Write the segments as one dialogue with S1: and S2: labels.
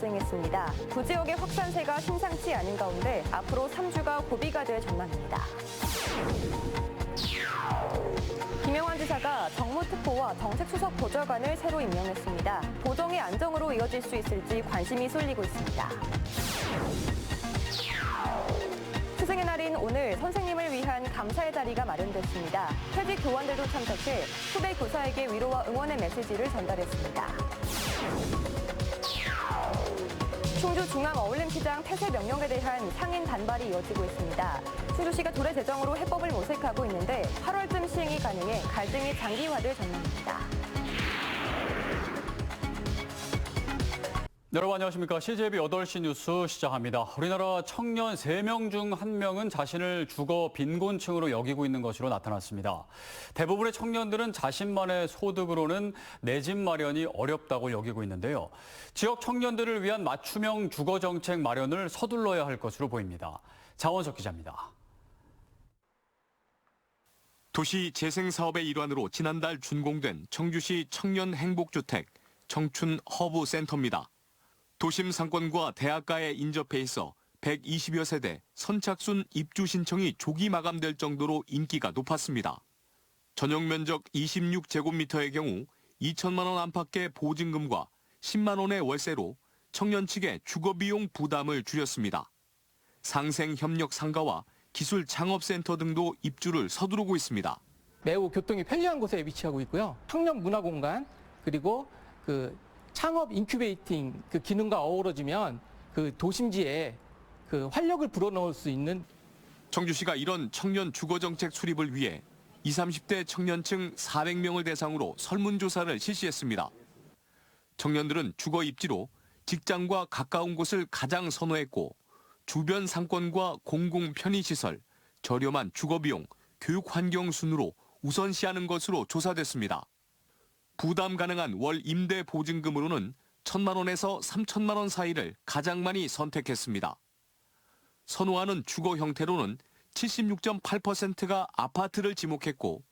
S1: 발생했습니다. 두 지역의 확산세가 심상치 않은 가운데 앞으로 3주가 고비가 될 전망입니다. 김영환 지사가 정무특보와 정책수석 보좌관을 새로 임명했습니다. 도정의 안정으로 이어질 수 있을지 관심이 쏠리고 있습니다. 스승의 날인 오늘 선생님을 위한 감사의 자리가 마련됐습니다. 퇴직 교원들도 참석해 후배 교사에게 위로와 응원의 메시지를 전달했습니다. 충주중앙어울림시장 폐쇄 명령에 대한 상인 반발이 이어지고 있습니다. 충주시가 조례 제정으로 해법을 모색하고 있는데 8월쯤 시행이 가능해 갈등이 장기화될 전망입니다.
S2: 여러분 안녕하십니까. CJB 8시 뉴스 시작합니다. 우리나라 청년 3명 중 1명은 자신을 주거 빈곤층으로 여기고 있는 것으로 나타났습니다. 대부분의 청년들은 자신만의 소득으로는 내 집 마련이 어렵다고 여기고 있는데요. 지역 청년들을 위한 맞춤형 주거 정책 마련을 서둘러야 할 것으로 보입니다. 장원석 기자입니다.
S3: 도시 재생 사업의 일환으로 지난달 준공된 청주시 청년 행복주택 청춘 허브 센터입니다. 도심 상권과 대학가에 인접해 있어 120여 세대 선착순 입주 신청이 조기 마감될 정도로 인기가 높았습니다. 전용 면적 26제곱미터의 경우 2천만 원 안팎의 보증금과 10만 원의 월세로 청년 측의 주거비용 부담을 줄였습니다. 상생협력 상가와 기술 창업센터 등도 입주를 서두르고 있습니다.
S4: 매우 교통이 편리한 곳에 위치하고 있고요. 청년 문화 공간 그리고 창업 인큐베이팅 기능과 어우러지면 도심지에 활력을 불어넣을 수 있는.
S3: 청주시가 이런 청년 주거정책 수립을 위해 20, 30대 청년층 400명을 대상으로 설문조사를 실시했습니다. 청년들은 주거 입지로 직장과 가까운 곳을 가장 선호했고 주변 상권과 공공 편의시설, 저렴한 주거비용, 교육환경 순으로 우선시하는 것으로 조사됐습니다. 부담 가능한 월 임대 보증금으로는 1,000만 원에서 3,000만 원 사이를 가장 많이 선택했습니다. 선호하는 주거 형태로는 76.8%가 아파트를 지목했고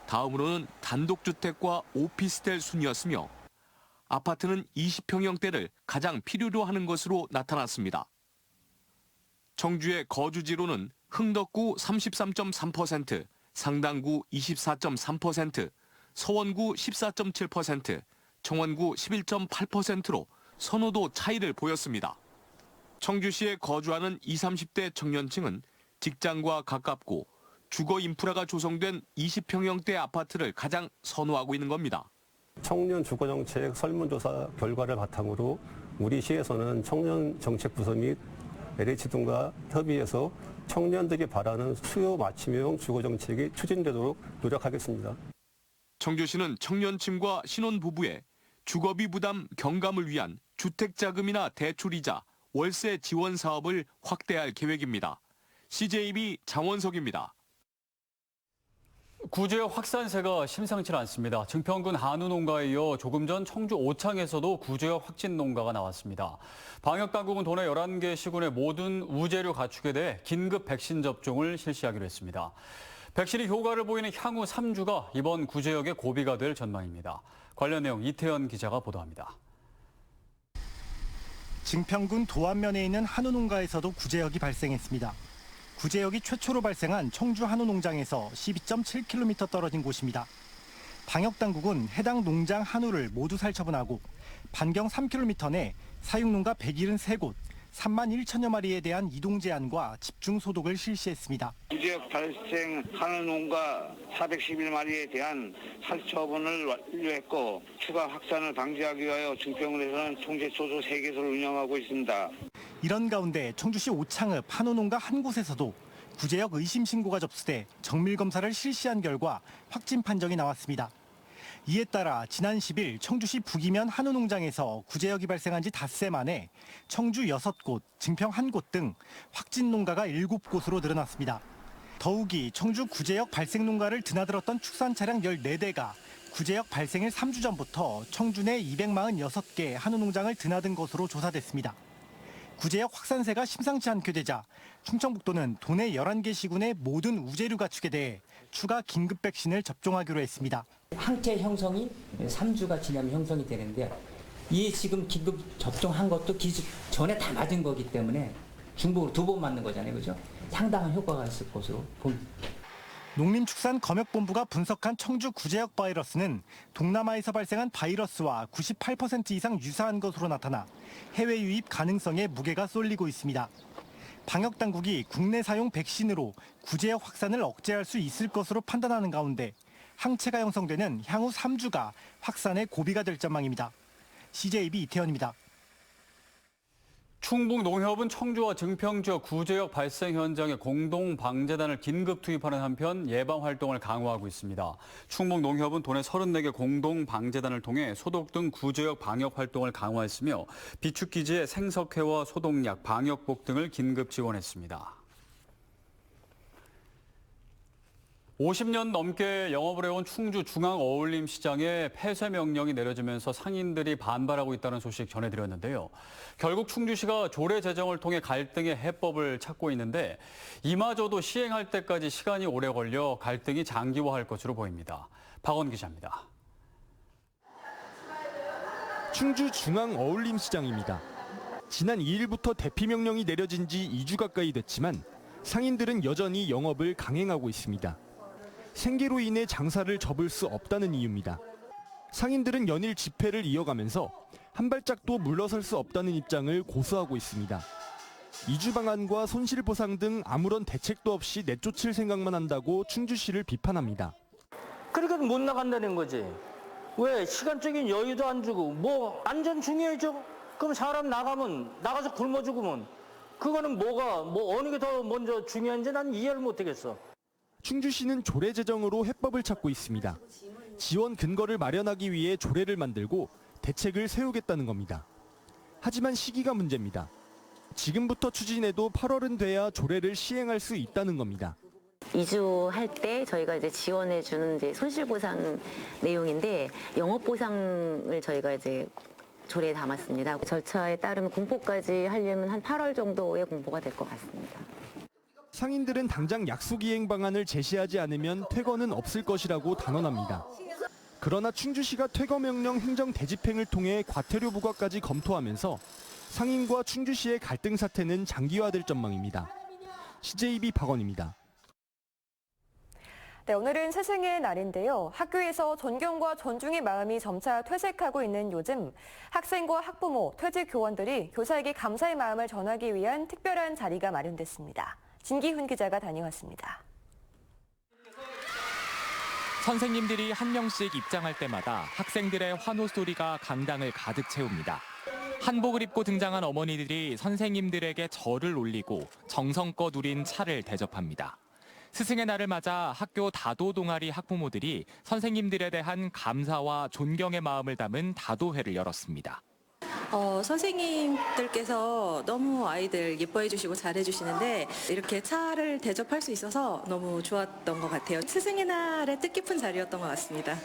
S3: 다음으로는 단독주택과 오피스텔 순이었으며 아파트는 20평형대를 가장 필요로 하는 것으로 나타났습니다. 청주의 거주지로는 흥덕구 33.3%, 상당구 24.3%, 서원구 14.7%, 청원구 11.8%로 선호도 차이를 보였습니다. 청주시에 거주하는 20, 30대 청년층은 직장과 가깝고 주거 인프라가 조성된 20평형대 아파트를 가장 선호하고 있는 겁니다.
S5: 청년 주거정책 설문조사 결과를 바탕으로 우리 시에서는 청년정책부서 및 LH 등과 협의해서 청년들이 바라는 수요 맞춤형 주거정책이 추진되도록 노력하겠습니다.
S3: 청주시는 청년층과 신혼부부의 주거비 부담 경감을 위한 주택자금이나 대출이자 월세 지원 사업을 확대할 계획입니다. CJB 장원석입니다.
S2: 구제역 확산세가 심상치 않습니다. 증평군 한우 농가에 이어 조금 전 청주 오창에서도 구제역 확진 농가가 나왔습니다. 방역당국은 도내 11개 시군의 모든 우재를 갖추게 돼 긴급 백신 접종을 실시하기로 했습니다. 백신이 효과를 보이는 향후 3주가 이번 구제역의 고비가 될 전망입니다. 관련 내용 이태현 기자가 보도합니다.
S6: 증평군 도안면에 있는 한우 농가에서도 구제역이 발생했습니다. 구제역이 최초로 발생한 청주 한우 농장에서 12.7km 떨어진 곳입니다. 방역당국은 해당 농장 한우를 모두 살처분하고 반경 3km 내 사육농가 173곳, 3만 1천여 마리에 대한 이동 제한과 집중 소독을 실시했습니다.
S7: 구제역 발생 한우 농가 411마리에 대한 살처분을 완료했고 추가 확산을 방지하기 위하여 증평군에서는 통제초소 3개소를 운영하고 있습니다.
S6: 이런 가운데 청주시 오창읍 한우 농가 한 곳에서도 구제역 의심 신고가 접수돼 정밀 검사를 실시한 결과 확진 판정이 나왔습니다. 이에 따라 지난 10일 청주시 북이면 한우 농장에서 구제역이 발생한 지 닷새 만에 청주 6곳, 증평 1곳 등 확진 농가가 7곳으로 늘어났습니다. 더욱이 청주 구제역 발생 농가를 드나들었던 축산 차량 14대가 구제역 발생일 3주 전부터 청주 내 246개 한우 농장을 드나든 것으로 조사됐습니다. 구제역 확산세가 심상치 않게 되자 충청북도는 도내 11개 시군의 모든 우재류 가축에 대해 추가 긴급 백신을 접종하기로 했습니다.
S8: 항체 형성이 3주가 지나면 형성이 되는데 이 지금 긴급 접종한 것도 전에 다 맞은 거기 때문에 중복으로 2번 맞는 거잖아요. 그죠? 상당한 효과가 있을 것으로 봅니다.
S6: 농림축산검역본부가 분석한 청주 구제역 바이러스는 동남아에서 발생한 바이러스와 98% 이상 유사한 것으로 나타나 해외 유입 가능성에 무게가 쏠리고 있습니다. 방역당국이 국내 사용 백신으로 구제역 확산을 억제할 수 있을 것으로 판단하는 가운데 항체가 형성되는 향후 3주가 확산의 고비가 될 전망입니다. CJB 이태현입니다.
S2: 충북농협은 청주와 증평 지역 구제역 발생 현장에 공동방재단을 긴급 투입하는 한편 예방 활동을 강화하고 있습니다. 충북농협은 도내 34개 공동방재단을 통해 소독 등 구제역 방역 활동을 강화했으며 비축기지에 생석회와 소독약, 방역복 등을 긴급 지원했습니다. 50년 넘게 영업을 해온 충주 중앙어울림시장에 폐쇄 명령이 내려지면서 상인들이 반발하고 있다는 소식 전해드렸는데요. 결국 충주시가 조례 제정을 통해 갈등의 해법을 찾고 있는데 이마저도 시행할 때까지 시간이 오래 걸려 갈등이 장기화할 것으로 보입니다. 박원 기자입니다.
S9: 충주 중앙어울림시장입니다. 지난 2일부터 대피 명령이 내려진 지 2주 가까이 됐지만 상인들은 여전히 영업을 강행하고 있습니다. 생계로 인해 장사를 접을 수 없다는 이유입니다. 상인들은 연일 집회를 이어가면서 한 발짝도 물러설 수 없다는 입장을 고수하고 있습니다. 이주 방안과 손실보상 등 아무런 대책도 없이 내쫓을 생각만 한다고 충주시를 비판합니다.
S8: 그러니까 못 나간다는 거지. 왜 시간적인 여유도 안 주고 뭐 안전 중요해져? 그럼 사람 나가서 굶어 죽으면 그거는 어느 게 더 먼저 중요한지 난 이해를 못 하겠어.
S9: 충주시는 조례 제정으로 해법을 찾고 있습니다. 지원 근거를 마련하기 위해 조례를 만들고 대책을 세우겠다는 겁니다. 하지만 시기가 문제입니다. 지금부터 추진해도 8월은 돼야 조례를 시행할 수 있다는 겁니다.
S10: 이주할 때 저희가 이제 지원해주는 이제 손실보상 내용인데 영업보상을 저희가 이제 조례에 담았습니다. 절차에 따르면 공포까지 하려면 한 8월 정도의 공포가 될 것 같습니다.
S9: 상인들은 당장 약속 이행 방안을 제시하지 않으면 퇴거는 없을 것이라고 단언합니다. 그러나 충주시가 퇴거 명령 행정 대집행을 통해 과태료 부과까지 검토하면서 상인과 충주시의 갈등 사태는 장기화될 전망입니다. CJB 박원입니다.
S1: 네, 오늘은 스승의 날인데요. 학교에서 존경과 존중의 마음이 점차 퇴색하고 있는 요즘 학생과 학부모, 퇴직 교원들이 교사에게 감사의 마음을 전하기 위한 특별한 자리가 마련됐습니다. 진기훈 기자가 다녀왔습니다.
S11: 선생님들이 한 명씩 입장할 때마다 학생들의 환호 소리가 강당을 가득 채웁니다. 한복을 입고 등장한 어머니들이 선생님들에게 절을 올리고 정성껏 우린 차를 대접합니다. 스승의 날을 맞아 학교 다도 동아리 학부모들이 선생님들에 대한 감사와 존경의 마음을 담은 다도회를 열었습니다.
S12: 선생님들께서 너무 아이들 예뻐해 주시고 잘해 주시는데 이렇게 차를 대접할 수 있어서 너무 좋았던 것 같아요. 스승의 날의 뜻깊은 자리였던 것 같습니다.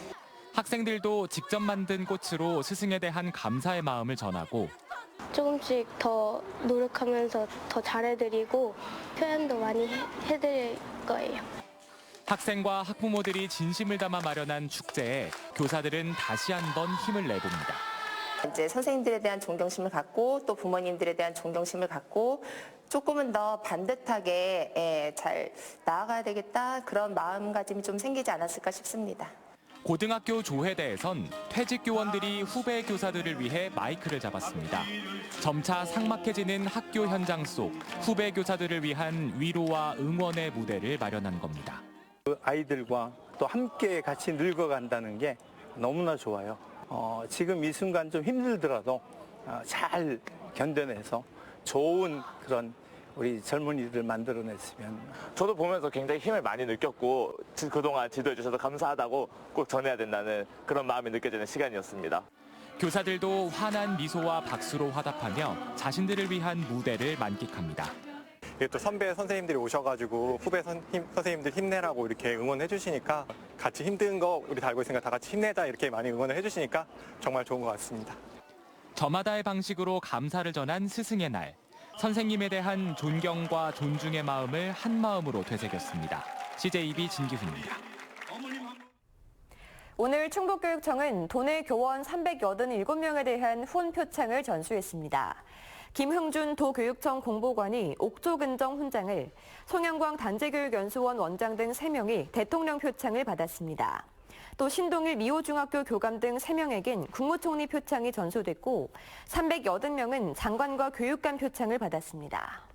S11: 학생들도 직접 만든 꽃으로 스승에 대한 감사의 마음을 전하고
S13: 조금씩 더 노력하면서 더 잘해드리고 표현도 많이 해드릴 거예요.
S11: 학생과 학부모들이 진심을 담아 마련한 축제에 교사들은 다시 한번 힘을 내봅니다.
S14: 이제 선생님들에 대한 존경심을 갖고 또 부모님들에 대한 존경심을 갖고 조금은 더 반듯하게 잘 나아가야 되겠다 그런 마음가짐이 좀 생기지 않았을까 싶습니다.
S11: 고등학교 조회대에선 퇴직 교원들이 후배 교사들을 위해 마이크를 잡았습니다. 점차 삭막해지는 학교 현장 속 후배 교사들을 위한 위로와 응원의 무대를 마련한 겁니다.
S15: 아이들과 또 함께 같이 늙어간다는 게 너무나 좋아요. 지금 이 순간 좀 힘들더라도 잘 견뎌내서 좋은 그런 우리 젊은이들 만들어냈으면.
S16: 저도 보면서 굉장히 힘을 많이 느꼈고 그동안 지도해 주셔서 감사하다고 꼭 전해야 된다는 그런 마음이 느껴지는 시간이었습니다.
S11: 교사들도 환한 미소와 박수로 화답하며 자신들을 위한 무대를 만끽합니다.
S17: 또 선배 선생님들이 오셔가지고 후배 선생님들 힘내라고 이렇게 응원해 주시니까 같이 힘든 거 우리 다 알고 있으니까 다 같이 힘내자 이렇게 많이 응원을 해주시니까 정말 좋은 것 같습니다.
S11: 저마다의 방식으로 감사를 전한 스승의 날. 선생님에 대한 존경과 존중의 마음을 한 마음으로 되새겼습니다. CJB 진기훈입니다.
S1: 오늘 충북교육청은 도내 교원 387명에 대한 후원 표창을 전수했습니다. 김흥준 도교육청 공보관이 옥조근정 훈장을, 송영광 단재교육연수원 원장 등 3명이 대통령 표창을 받았습니다. 또 신동일 미호중학교 교감 등 3명에겐 국무총리 표창이 전수됐고 380명은 장관과 교육감 표창을 받았습니다.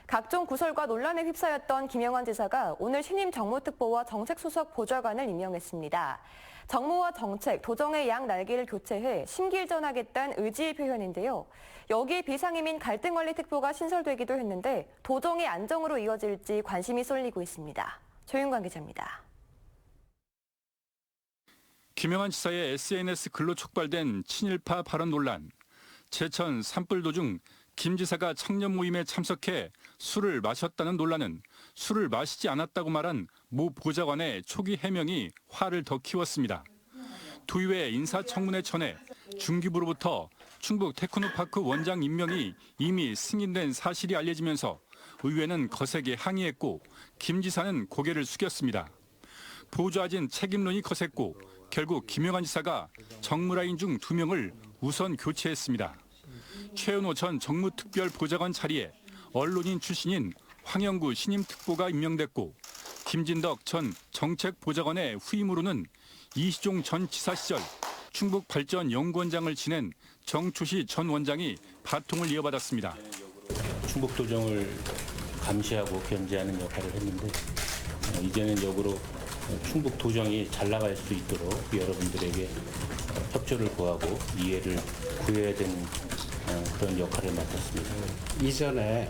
S1: 각종 구설과 논란에 휩싸였던 김영환 지사가 오늘 신임 정무특보와 정책수석 보좌관을 임명했습니다. 정무와 정책, 도정의 양 날개를 교체해 심기일전하겠다는 의지의 표현인데요. 여기에 비상임인 갈등관리특보가 신설되기도 했는데 도정의 안정으로 이어질지 관심이 쏠리고 있습니다. 조윤관 기자입니다.
S18: 김영환 지사의 SNS 글로 촉발된 친일파 발언 논란. 제천 산불 도중 김 지사가 청년 모임에 참석해 술을 마셨다는 논란은 술을 마시지 않았다고 말한 모 보좌관의 초기 해명이 화를 더 키웠습니다. 도의회 인사청문회 전에 중기부로부터 충북 테크노파크 원장 임명이 이미 승인된 사실이 알려지면서 의회는 거세게 항의했고 김 지사는 고개를 숙였습니다. 보좌진 책임론이 거셌고 결국 김영환 지사가 정무라인 중 2명을 우선 교체했습니다. 최은호 전 정무특별보좌관 자리에 언론인 출신인 황영구 신임 특보가 임명됐고 김진덕 전 정책보좌관의 후임으로는 이시종 전 지사 시절 충북발전연구원장을 지낸 정초시 전 원장이 바통을 이어받았습니다.
S19: 충북도정을 감시하고 견제하는 역할을 했는데 이제는 역으로 충북도정이 잘 나갈 수 있도록 여러분들에게 협조를 구하고 이해를 구해야 되는 그런 역할을 맡았습니다.
S20: 이전에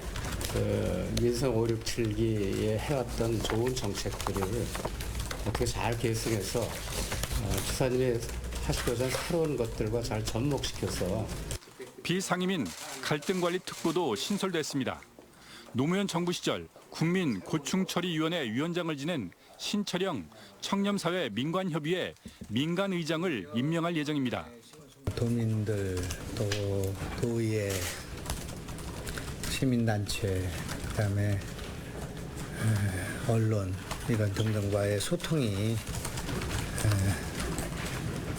S20: 민생 5.67기에 해왔던 좋은 정책들을 어떻게 잘 계승해서 지사님이 하시고자 새로운 것들과 잘 접목시켜서
S18: 비상임인 갈등관리특보도 신설됐습니다. 노무현 정부 시절 국민고충처리위원회 위원장을 지낸 신철영 청렴사회 민관협의회 민간의장을 임명할 예정입니다.
S21: 도민들 또 도의회 시민단체 그다음에 언론 이런 등등과의 소통이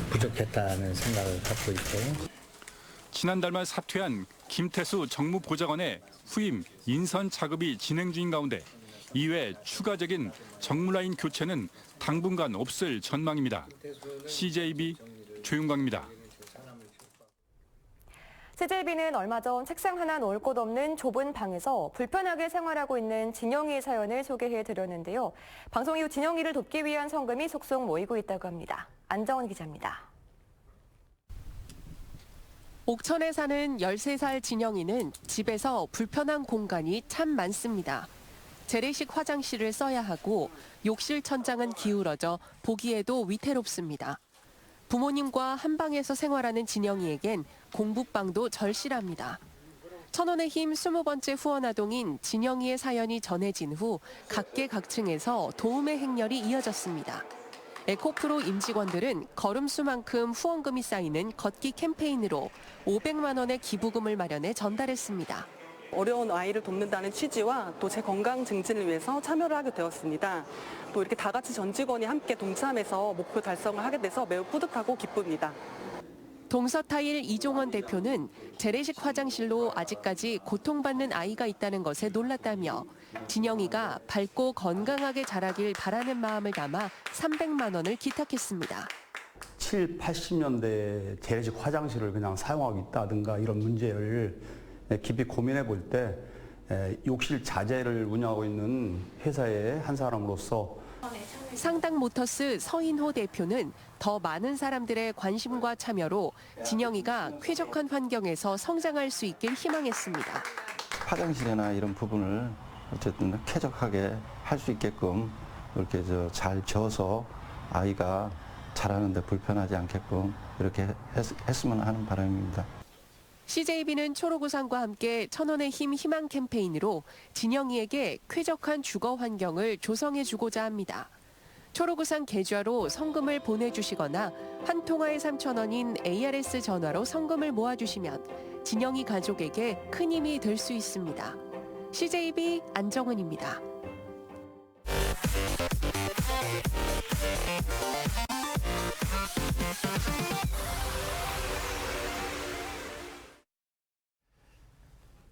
S21: 부족했다는 생각을 갖고 있고
S18: 지난달 말 사퇴한 김태수 정무보좌관의 후임 인선 작업이 진행 중인 가운데 이외 추가적인 정무라인 교체는 당분간 없을 전망입니다. CJB 조윤광입니다.
S1: CJB는 얼마 전 책상 하나 놓을 곳 없는 좁은 방에서 불편하게 생활하고 있는 진영이의 사연을 소개해드렸는데요. 방송 이후 진영이를 돕기 위한 성금이 속속 모이고 있다고 합니다. 안정원 기자입니다.
S22: 옥천에 사는 13살 진영이는 집에서 불편한 공간이 참 많습니다. 재래식 화장실을 써야 하고 욕실 천장은 기울어져 보기에도 위태롭습니다. 부모님과 한 방에서 생활하는 진영이에겐 공부방도 절실합니다. 천원의 힘 20번째 후원 아동인 진영이의 사연이 전해진 후 각계각층에서 도움의 행렬이 이어졌습니다. 에코프로 임직원들은 걸음수만큼 후원금이 쌓이는 걷기 캠페인으로 500만 원의 기부금을 마련해 전달했습니다.
S23: 어려운 아이를 돕는다는 취지와 또 제 건강 증진을 위해서 참여를 하게 되었습니다. 또 이렇게 다 같이 전 직원이 함께 동참해서 목표 달성을 하게 돼서 매우 뿌듯하고 기쁩니다.
S22: 동서타일 이종원 대표는 재래식 화장실로 아직까지 고통받는 아이가 있다는 것에 놀랐다며 진영이가 밝고 건강하게 자라길 바라는 마음을 담아 300만 원을 기탁했습니다.
S24: 7, 80년대 재래식 화장실을 그냥 사용하고 있다든가 이런 문제를 깊이 고민해 볼 때 욕실 자재를 운영하고 있는 회사의 한 사람으로서
S22: 상당모터스 서인호 대표는 더 많은 사람들의 관심과 참여로 진영이가 쾌적한 환경에서 성장할 수 있길 희망했습니다.
S25: 화장실이나 이런 부분을 어쨌든 쾌적하게 할 수 있게끔 이렇게 잘 져서 아이가 자라는데 불편하지 않게끔 이렇게 했으면 하는 바람입니다.
S22: CJB는 초록우산과 함께 천원의 힘 희망 캠페인으로 진영이에게 쾌적한 주거 환경을 조성해주고자 합니다. 초록우산 계좌로 성금을 보내주시거나 한 통화에 3,000원인 ARS 전화로 성금을 모아주시면 진영이 가족에게 큰 힘이 될 수 있습니다. CJB 안정은입니다.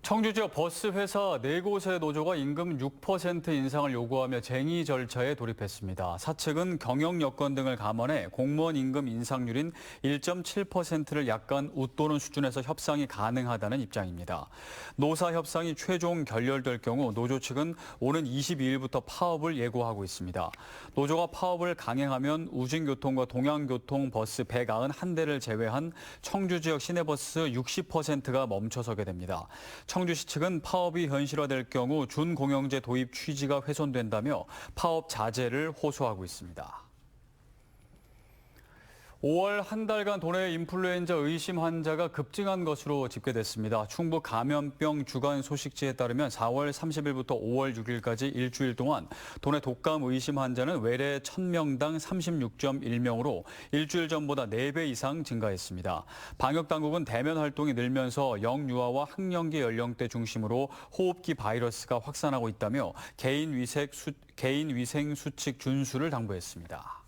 S2: 청주 지역 버스 회사 4곳의 노조가 임금 6% 인상을 요구하며 쟁의 절차에 돌입했습니다. 사측은 경영 여건 등을 감안해 공무원 임금 인상률인 1.7%를 약간 웃도는 수준에서 협상이 가능하다는 입장입니다. 노사 협상이 최종 결렬될 경우 노조 측은 오는 22일부터 파업을 예고하고 있습니다. 노조가 파업을 강행하면 우진교통과 동양교통 버스 191대를 제외한 청주 지역 시내버스 60%가 멈춰서게 됩니다. 청주시 측은 파업이 현실화될 경우 준공영제 도입 취지가 훼손된다며 파업 자제를 호소하고 있습니다. 5월 한 달간 도내 인플루엔자 의심 환자가 급증한 것으로 집계됐습니다. 충북 감염병 주간 소식지에 따르면 4월 30일부터 5월 6일까지 일주일 동안 도내 독감 의심 환자는 외래 1000명당 36.1명으로 일주일 전보다 4배 이상 증가했습니다. 방역당국은 대면 활동이 늘면서 영유아와 학령기 연령대 중심으로 호흡기 바이러스가 확산하고 있다며 개인 위생 수칙 준수를 당부했습니다.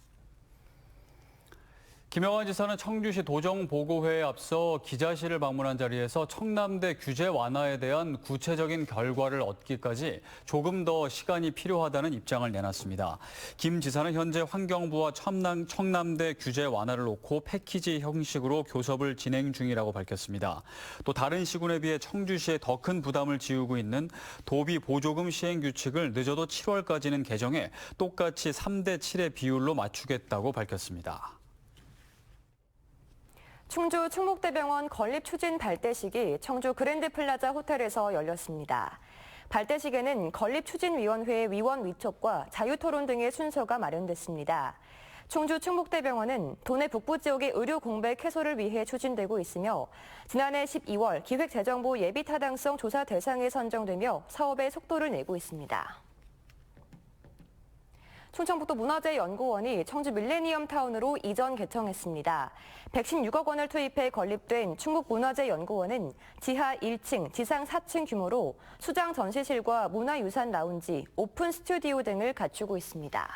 S2: 김영환 지사는 청주시 도정보고회에 앞서 기자실을 방문한 자리에서 청남대 규제 완화에 대한 구체적인 결과를 얻기까지 조금 더 시간이 필요하다는 입장을 내놨습니다. 김 지사는 현재 환경부와 청남대 규제 완화를 놓고 패키지 형식으로 교섭을 진행 중이라고 밝혔습니다. 또 다른 시군에 비해 청주시에 더 큰 부담을 지우고 있는 도비 보조금 시행 규칙을 늦어도 7월까지는 개정해 똑같이 3대 7의 비율로 맞추겠다고 밝혔습니다.
S1: 충주 충북대병원 건립 추진 발대식이 청주 그랜드플라자 호텔에서 열렸습니다. 발대식에는 건립추진위원회 위원 위촉과 자유토론 등의 순서가 마련됐습니다. 충주 충북대병원은 도내 북부 지역의 의료 공백 해소를 위해 추진되고 있으며 지난해 12월 기획재정부 예비타당성 조사 대상에 선정되며 사업의 속도를 내고 있습니다. 충청북도 문화재연구원이 청주 밀레니엄 타운으로 이전 개청했습니다. 116억 원을 투입해 건립된 충북문화재연구원은 지하 1층, 지상 4층 규모로 수장 전시실과 문화유산 라운지, 오픈 스튜디오 등을 갖추고 있습니다.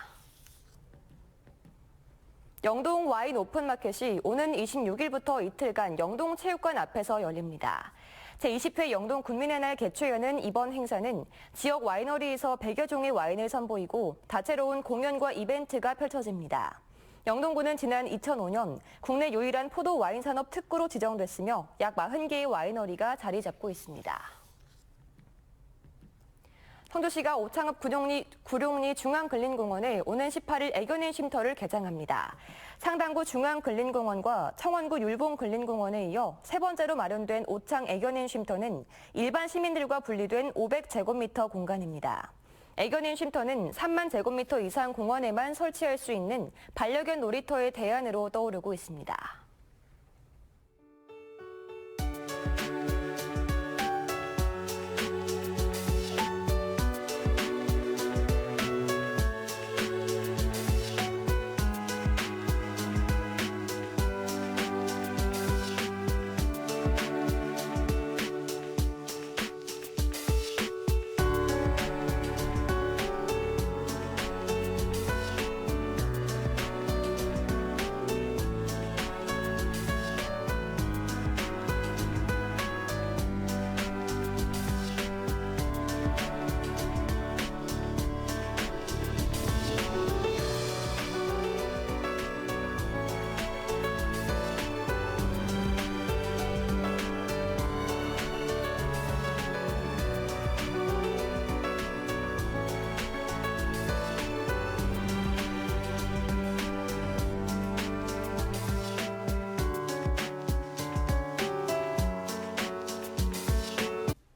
S1: 영동 와인 오픈마켓이 오는 26일부터 이틀간 영동체육관 앞에서 열립니다. 제20회 영동 군민의 날 개최 여는 이번 행사는 지역 와이너리에서 100여 종의 와인을 선보이고 다채로운 공연과 이벤트가 펼쳐집니다. 영동구는 지난 2005년 국내 유일한 포도 와인 산업 특구로 지정됐으며 약 40개의 와이너리가 자리 잡고 있습니다. 청주시가 오창읍 구룡리 중앙근린공원에 오는 18일 애견인 쉼터를 개장합니다. 상당구 중앙근린공원과 청원구 율봉근린공원에 이어 세 번째로 마련된 오창 애견인 쉼터는 일반 시민들과 분리된 500제곱미터 공간입니다. 애견인 쉼터는 3만 제곱미터 이상 공원에만 설치할 수 있는 반려견 놀이터의 대안으로 떠오르고 있습니다.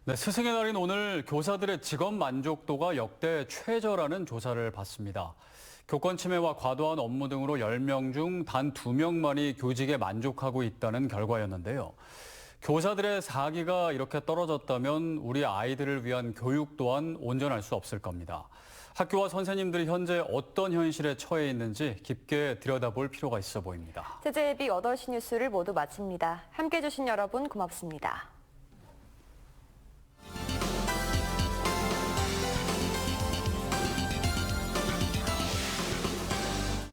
S2: 네, 스승의 날인 오늘 교사들의 직업 만족도가 역대 최저라는 조사를 받습니다. 교권 침해와 과도한 업무 등으로 10명 중 단 2명만이 교직에 만족하고 있다는 결과였는데요. 교사들의 사기가 이렇게 떨어졌다면 우리 아이들을 위한 교육 또한 온전할 수 없을 겁니다. 학교와 선생님들이 현재 어떤 현실에 처해 있는지 깊게 들여다볼 필요가 있어 보입니다.
S1: CJB 8시 뉴스를 모두 마칩니다. 함께해 주신 여러분 고맙습니다.